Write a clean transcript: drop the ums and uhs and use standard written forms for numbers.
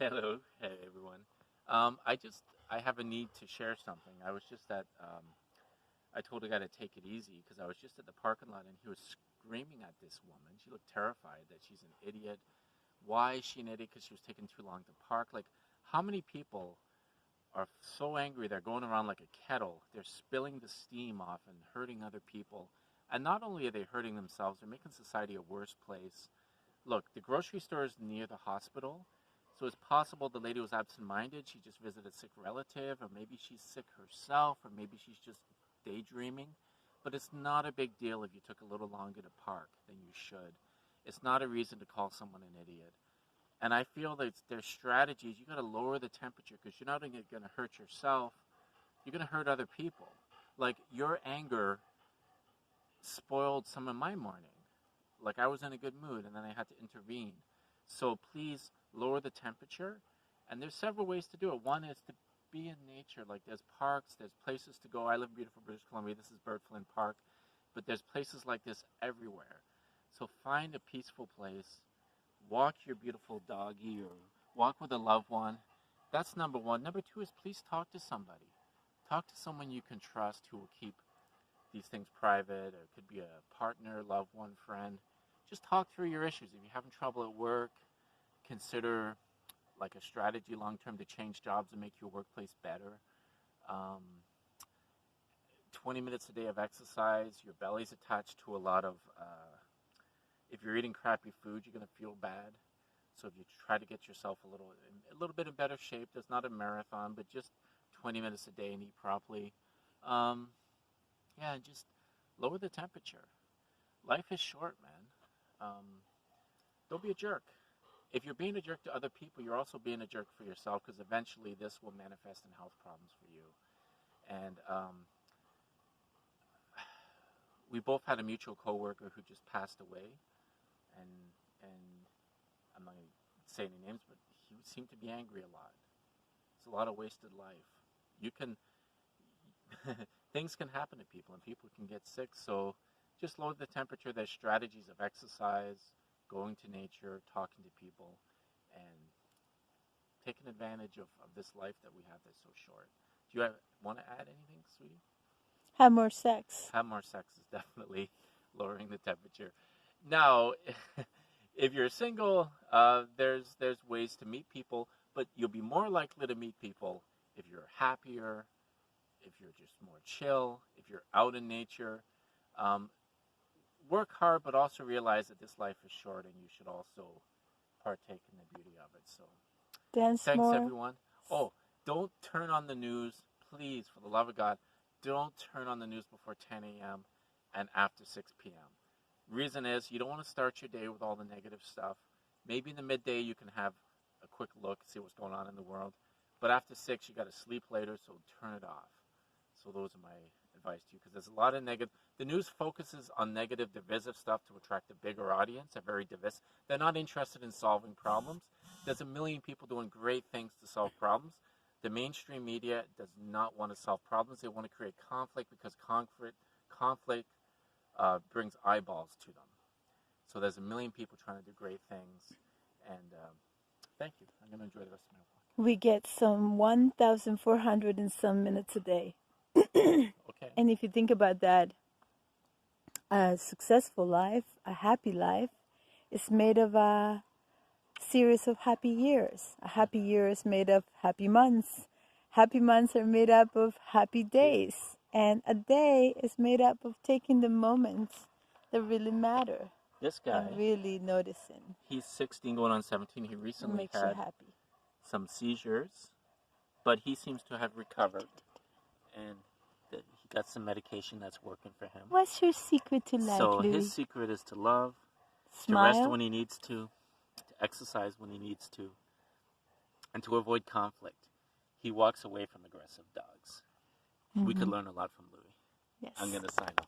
Hello, hey everyone. I have a need to share something. I was just at I told a guy to take it easy because I was just at the parking lot and he was screaming at this woman. She looked terrified that she's an idiot. Why is she an idiot? Because she was taking too long to park. Like, how many people are so angry they're going around like a kettle? They're spilling the steam off and hurting other people. And not only are they hurting themselves, they're making society a worse place. Look, the grocery store is near the hospital, so it's possible the lady was absent-minded. She just visited a sick relative, or maybe she's sick herself, or maybe she's just daydreaming. But it's not a big deal if you took a little longer to park than you should. It's not a reason to call someone an idiot. And I feel that there's strategies. You got to lower the temperature because you're not only going to hurt yourself, you're going to hurt other people. Like, your anger spoiled some of my morning. Like, I was in a good mood and then I had to intervene. So please lower the temperature. And there's several ways to do it. One is to be in nature. Like, there's parks, there's places to go. I live in beautiful British Columbia. This is Bird Flynn Park. But there's places like this everywhere. So find a peaceful place. Walk your beautiful doggy or walk with a loved one. That's number one. Number two is please talk to somebody. Talk to someone you can trust who will keep these things private. Or it could be a partner, loved one, friend. Just talk through your issues. If you're having trouble at work, consider like a strategy long-term to change jobs and make your workplace better. 20 minutes a day of exercise. Your belly's attached to a lot of, if you're eating crappy food, you're going to feel bad. So if you try to get yourself a little bit in better shape, there's not a marathon, but just 20 minutes a day and eat properly. Just lower the temperature. Life is short, man. Don't be a jerk. If you're being a jerk to other people, you're also being a jerk for yourself because eventually this will manifest in health problems for you. And we both had a mutual coworker who just passed away, and I'm not going to say any names, but he seemed to be angry a lot. It's a lot of wasted life. You can things can happen to people, and people can get sick. So just lower the temperature. There's strategies of exercise, going to nature, talking to people, and taking advantage of this life that we have that's so short. Do you want to add anything, sweetie? Have more sex. Have more sex is definitely lowering the temperature. Now, if you're single, there's ways to meet people, but you'll be more likely to meet people if you're happier, if you're just more chill, if you're out in nature. Work hard, but also realize that this life is short and you should also partake in the beauty of it. So Dance thanks, more. everyone. Oh, don't turn on the news, please, for the love of God. Don't turn on the news before 10 a.m. and after 6 p.m. Reason is you don't want to start your day with all the negative stuff. Maybe in the midday you can have a quick look, see what's going on in the world. But after 6, you got to sleep later, so turn it off. So those are my advice to you, because there's a lot of negative. The news focuses on negative, divisive stuff to attract a bigger audience. They're very divisive. They're not interested in solving problems. There's a million people doing great things to solve problems. The mainstream media does not want to solve problems. They want to create conflict because conflict brings eyeballs to them. So there's a million people trying to do great things. And thank you. I'm going to enjoy the rest of my walk. We get some 1,400 and some minutes a day. Okay. And if you think about that, a successful life, a happy life, is made of a series of happy years. A happy year is made of happy months. Happy months are made up of happy days. And a day is made up of taking the moments that really matter. This guy, and really noticing. He's 16 going on 17. He recently makes had you happy. some seizures, but he seems to have recovered. And he got some medication that's working for him. What's your secret to life, So Louis? his secret is to love, Smile. to rest when he needs to exercise when he needs to, and to avoid conflict. He walks away from aggressive dogs. We could learn a lot from Louis. Yes. I'm going to sign off.